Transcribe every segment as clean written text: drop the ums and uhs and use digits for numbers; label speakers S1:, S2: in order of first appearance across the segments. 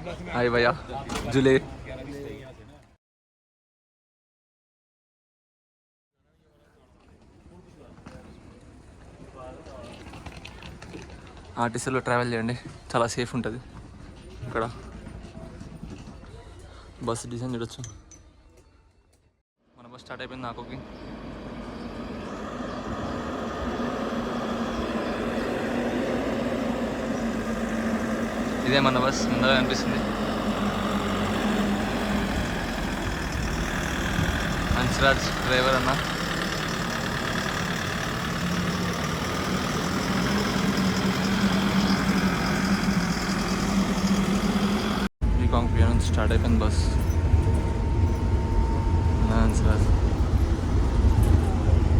S1: हाय भैया जुले ఆర్టీసీలో ట్రావెల్ చేయండి, చాలా సేఫ్ ఉంటుంది. ఇక్కడ బస్సు డిజైన్ చూడొచ్చు. మన బస్ స్టార్ట్ అయిపోయింది. నాకోకి ఇదే మన బస్ ముందుగా అనిపిస్తుంది. హన్స్రాజ్ డ్రైవర్ అన్న. నుంచి స్టార్ట్ అయిపోయింది బస్. హన్స్రాజ్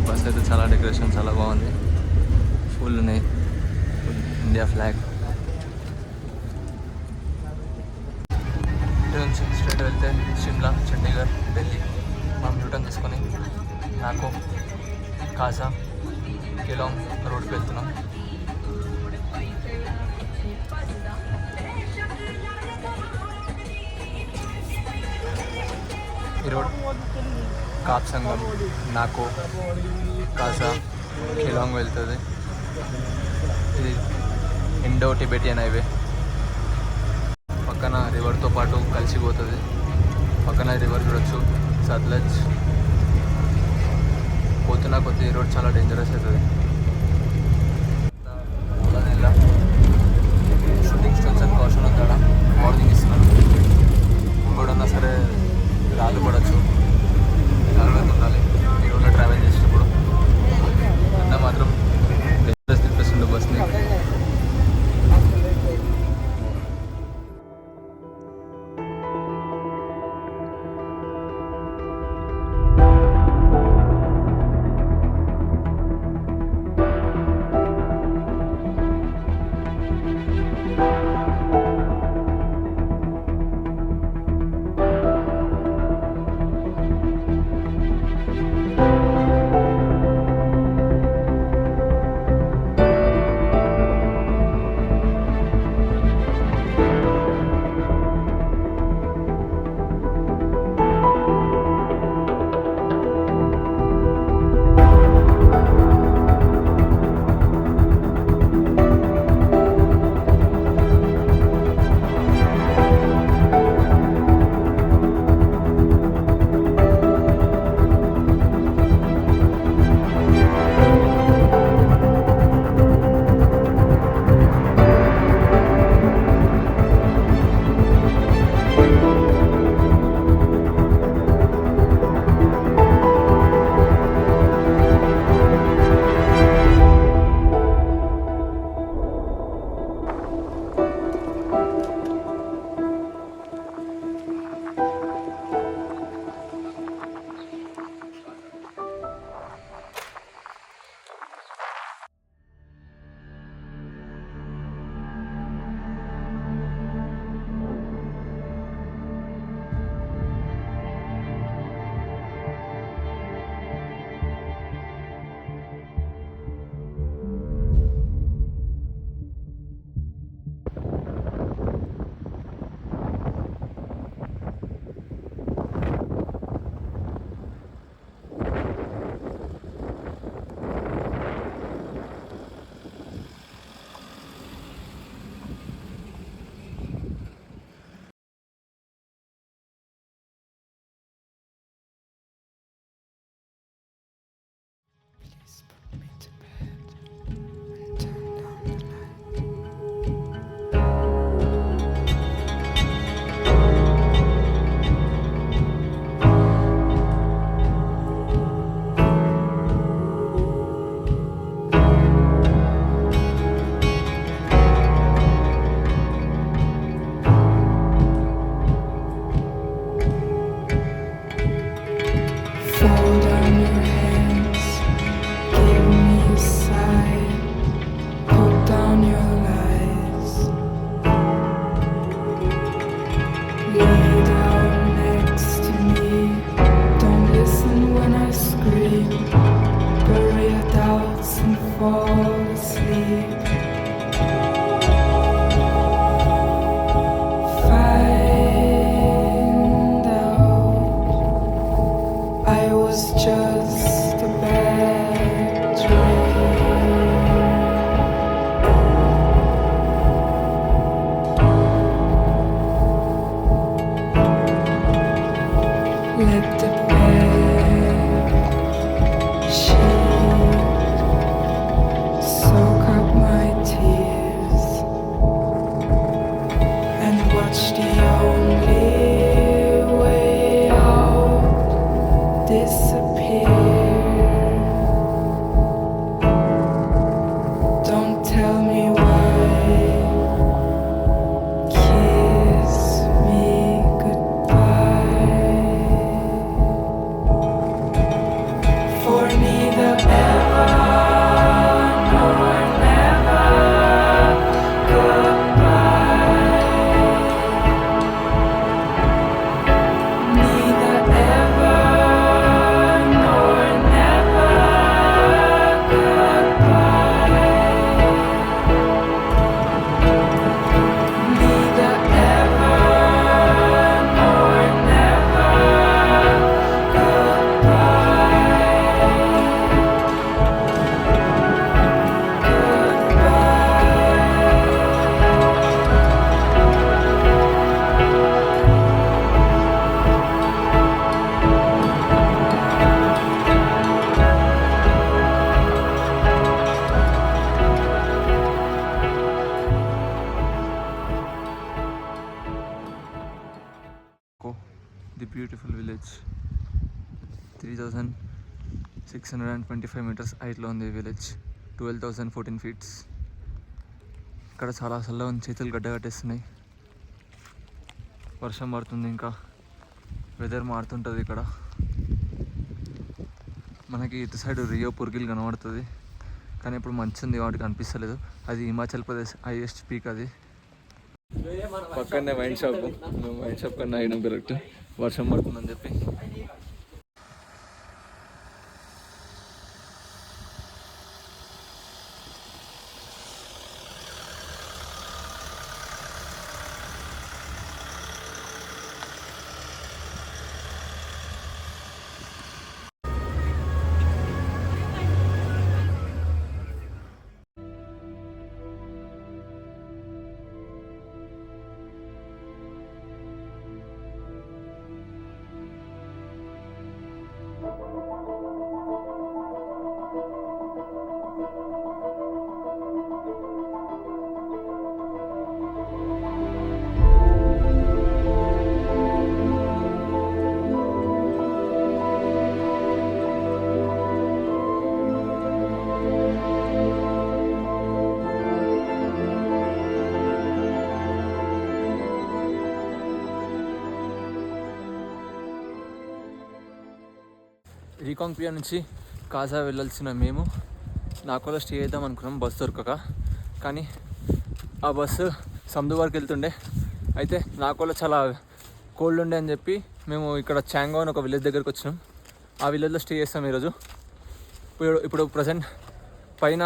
S1: బస్ అయితే చాలా డెకరేషన్ చాలా బాగుంది. ఫుల్ ఉన్నాయి, ఇండియా ఫ్లాగ్. ఇటు నుంచి స్ట్రైట్ వెళ్తే షిమ్లా, చండీగఢ్, ఢిల్లీ. మనం యూటర్న్ తీసుకొని నాకో, కాజా, కెలాంగ్ రోడ్కి వెళ్తున్నాం. ఈ రోడ్ కాప్ సంగం, నాకో, కాజా, కెలాంగ్ వెళ్తుంది. ఇది ఇండో టిబెటియన్ హైవే. పక్కన రివర్తో పాటు కలిసిపోతుంది. పక్కన రివర్ చూడొచ్చు, సత్లజ్. పోతున్న కొద్ది రోడ్ చాలా డేంజరస్ అవుతుంది. షూటింగ్ స్టోన్స్ అని కాషన్ ఉందా, వార్నింగ్ ఇస్తున్నాను. ఇంకోటన్నా సరే రాళ్ళు పడవచ్చు, జాగ్రత్తగా ఉండాలి ఈ రోడ్లో ట్రావెల్ చేసేటప్పుడు. అన్న మాత్రం dangerous తిప్పిస్తుండే బస్ని.
S2: Fire much the only way out disappear. Don't tell me why. Kiss me goodbye. For neither ever nor never. Goodbye. Neither ever nor never. Goodbye. Neither ever nor never.
S1: The beautiful village 3625 metres హైట్లో ఉంది ఈ village. 12,014 feets. ఇక్కడ చాలా చల్లగా ఉంది, చేతులు గడ్డ కట్టేస్తున్నాయి. వర్షం పడుతుంది, ఇంకా వెదర్ మారుతుంటుంది ఇక్కడ. మనకి ఇటు సైడ్ రియో పుర్గిల్ కనబడుతుంది, కానీ ఇప్పుడు మంచి ఉంది వాటికి అనిపిస్తలేదు. అది హిమాచల్ ప్రదేశ్ హైయెస్ట్ పీక్. అది పక్కనే వైన్ షాప్. మేము వైన్ షాప్ కన్నా అయినాం కరెక్ట్, వర్షం పడుతుందని చెప్పి. రీకాంగ్పియా నుంచి కాజా వెళ్ళాల్సిన మేము నాకోలో స్టే చేద్దాం అనుకున్నాం బస్సు దొరకక. కానీ ఆ బస్సు సముద్ర వరకు వెళ్తుండే. అయితే నాకోలో చాలా కోల్డ్ ఉండే అని చెప్పి మేము ఇక్కడ చాంగో అని ఒక విలేజ్ దగ్గరికి వచ్చినాం. ఆ విలేజ్లో స్టే చేస్తాం ఈరోజు. ఇప్పుడు ప్రజెంట్ పైన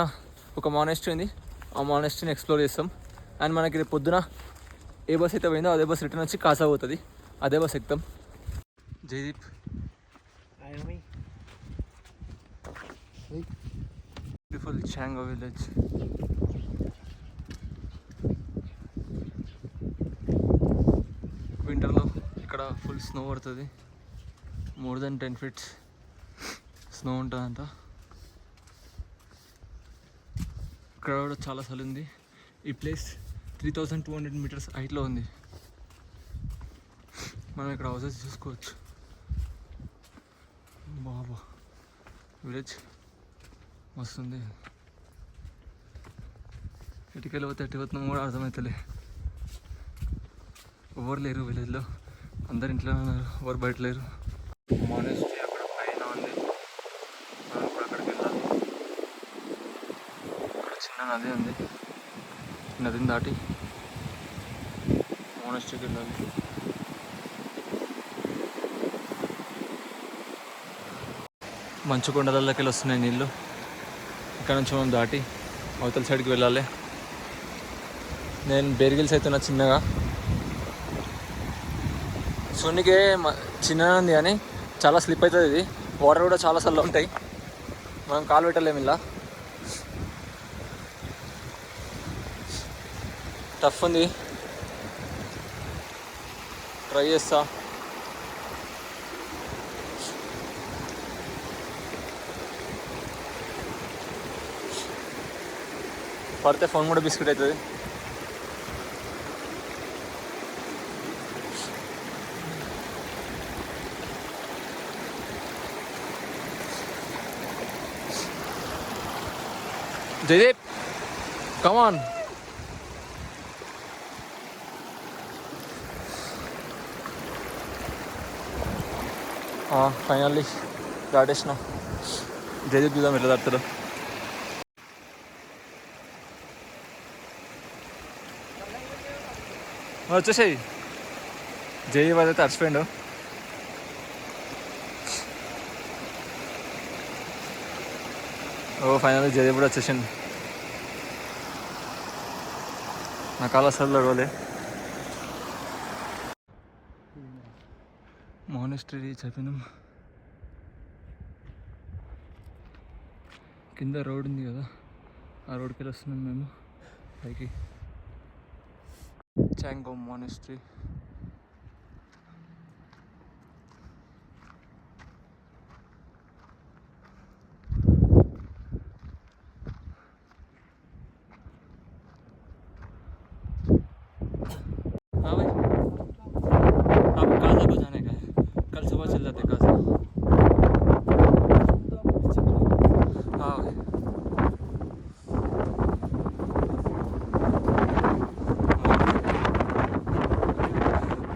S1: ఒక మానెస్ట్రీ ఉంది, ఆ మానెస్ట్రీని ఎక్స్ప్లోర్ చేస్తాం. అండ్ మనకి రేపు పొద్దున ఏ బస్ అయితే పోయిందో అదే బస్ రిటర్న్ వచ్చి కాసా పోతుంది, అదే బస్ ఎక్కుతాం. Jaideep, beautiful Chango village. వింటర్లో ఇక్కడ ఫుల్ స్నో పడుతుంది, మోర్ దెన్ 10 feet స్నో ఉంటుందంట. ఇక్కడ కూడా చాలా చలి ఉంది. ఈ ప్లేస్ 3200 meters హైట్లో ఉంది. మనం ఇక్కడ హౌసెస్ చూసుకోవచ్చు. బాబా విలేజ్ మస్తుంది. ఇటుకెళ్ళి పోతే ఎటు పోతున్నాం కూడా అర్థమవుతలే. ఎవరు లేరు విలేజ్లో, అందరు ఇంట్లో ఉన్నారు, ఎవరు బయట లేరు. మానెస్ట్రీ అక్కడ పైన ఉంది, మనం ఇప్పుడు అక్కడికి వెళ్ళాలి. అక్కడ చిన్న నది ఉంది, నదిని దాటి మానెస్ట్రీకి వెళ్ళాలి. మంచు కొండలలోకి వెళ్ళి వస్తున్నాయి నీళ్ళు. ఇక్కడ నుంచి మనం దాటి అవతల సైడ్కి వెళ్ళాలి. నేను బేర్గిల్స్ అవుతున్నా చిన్నగా, చూడనికే చిన్నగా ఉంది కానీ చాలా స్లిప్ అవుతుంది. ఇది వాటర్ కూడా చాలా చల్లగా ఉంటాయి, మనం కాలు పెట్టలేము. ఇలా టఫ్ ఉంది, ట్రై చేస్తా. పడితే ఫోన్ కూడా బిస్కెట్ అవుతుంది. జయదీప్ కమాన్. ఫైనల్లీ దాటేసిన. జయదీప్ చూద్దాం ఎట్లా దాటుతాడు. వచ్చేసాయి. జయదీప్ అయితే తడిచిపోయిండు. ఓ ఫైనల్లీ జయదీప్ కూడా వచ్చేసిండు. నా కాలు అసలు లడవలే. మానెస్ట్రీ రీచ్ అయిపోయినాం. కింద రోడ్ ఉంది కదా, ఆ రోడ్కి వెళ్ళి వస్తున్నాం మేము పైకి. చాంగో మానెస్ట్రీ. हाँ भाई, आप काजा को जाने का है, कल सुबह चल जाते काजा. हाँ भाई.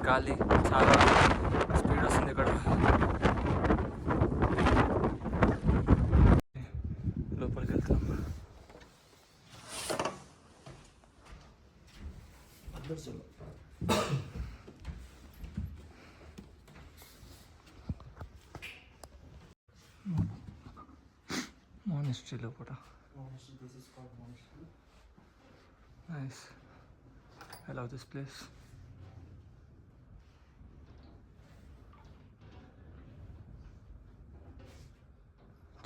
S1: గాలి చాలా స్పీడ్ వస్తుంది ఇక్కడ. లోపలికి వెళ్తాం. మానెస్ట్రీ లోపల. Nice. I love this place.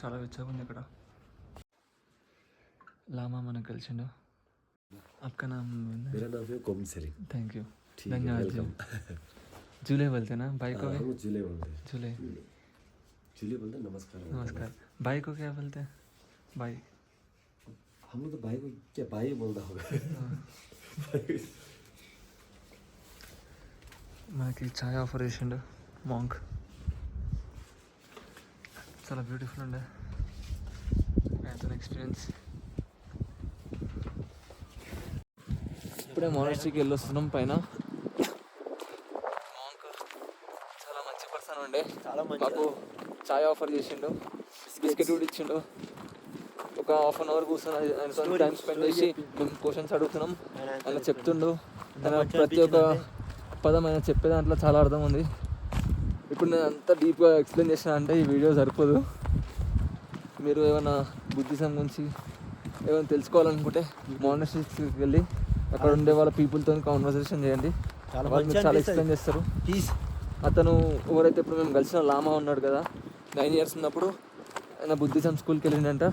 S1: చాలా వెచ్చగా ఉంది ఇక్కడ. లామా మనకు కలిసిండు. आपका नाम?
S3: मेरा नाम है कोम सेलिम.
S1: Thank you.
S3: ठीक है,
S1: धन्यवाद.
S3: वेलकम.
S1: झूले बोलते ना भाई को?
S3: हम झूले बोलते हैं.
S1: झूले.
S3: झूले बोलते हैं, नमस्कार बोलते हैं.
S1: नमस्कार. भाई को क्या बोलते हैं? भाई.
S3: हम लोग तो भाई को क्या भाई बोलता होगा.
S1: మనకి ఛాయ్ ఆఫర్ చేసిండు మాంక్. చాలా బ్యూటిఫుల్ ఉండే అతని ఎక్స్పీరియన్స్. ఇప్పుడే మానెస్ట్రీకి వెళ్ళి వస్తున్నాం పైన. మాంక్ చాలా మంచి పర్సన్ ఉండే. మాకు ఛాయ్ ఆఫర్ చేసిండు, బిస్కెట్ కూడా ఇచ్చిండు. ఒక హాఫ్ అన్ అవర్ కూర్చొని ఆయనతో టైం స్పెండ్ చేసి మేము క్వశ్చన్స్ అడుగుతున్నాం. ఆయన చెప్తుండు. ఆయన ప్రతి ఒక్క పదం ఆయన చెప్పే దాంట్లో చాలా అర్థం ఉంది. ఇప్పుడు నేను అంత డీప్గా ఎక్స్ప్లెయిన్ చేసిన అంటే ఈ వీడియో సరిపోదు. మీరు ఏమైనా బుద్ధిజం గురించి ఏమైనా తెలుసుకోవాలనుకుంటే మానెస్ట్రీకి వెళ్ళి అక్కడ ఉండే వాళ్ళ పీపుల్తో కాన్వర్సేషన్ చేయండి. వాళ్ళు మీకు చాలా ఎక్స్ప్లెయిన్ చేస్తారు. అతను ఎవరైతే ఇప్పుడు మేము కలిసిన లామా ఉన్నాడు కదా, 9 years ఉన్నప్పుడు ఆయన బుద్ధిజం స్కూల్కి వెళ్ళిండంట.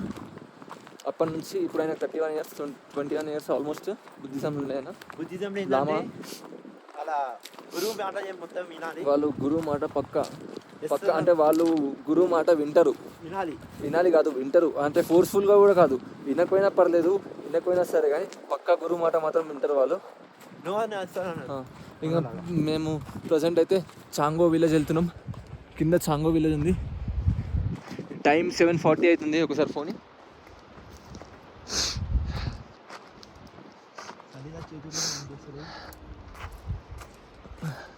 S1: అప్పటి నుంచి ఇప్పుడు ఆయన 31 years 21 years ఆల్మోస్ట్ బుద్ధిజంలో ఉండే ఆయన. లామా వాళ్ళు గురువు మాట పక్క అంటే వాళ్ళు గురువు మాట వింటారు. వినాలి కాదు, వింటారు. అంటే ఫోర్స్ఫుల్గా కూడా కాదు, వినకపోయినా పర్లేదు, వినకపోయినా సరే, కానీ పక్కా గురువు మాట మాత్రం వింటారు వాళ్ళు. ఇంకా మేము ప్రజెంట్ అయితే చాంగో విలేజ్ వెళ్తున్నాం. కింద చాంగో విలేజ్ ఉంది. టైం 7:40 అవుతుంది. ఒకసారి ఫోన్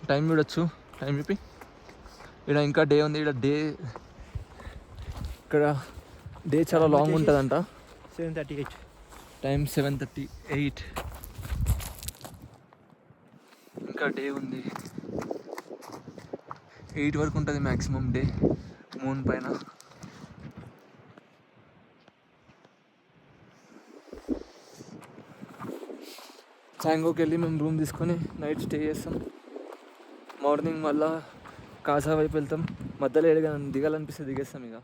S1: టైం చూడొచ్చు. టైం చెప్పి ఇక్కడ ఇంకా డే ఉంది. ఇక్కడ డే చాలా లాంగ్ ఉంటుందంట.
S4: 7:38.
S1: టైం 7:38. ఇంకా డే ఉంది. 8 వరకు ఉంటుంది మ్యాక్సిమం డే మూన్ పైన. చాంగోకి వెళ్ళి మేము రూమ్ తీసుకొని నైట్ స్టే చేస్తాం. మార్నింగ్ మళ్ళీ కాజా వైపు వెళ్తాం. మధ్యలో దిగాలనిపిస్తే దిగేస్తాం ఇక.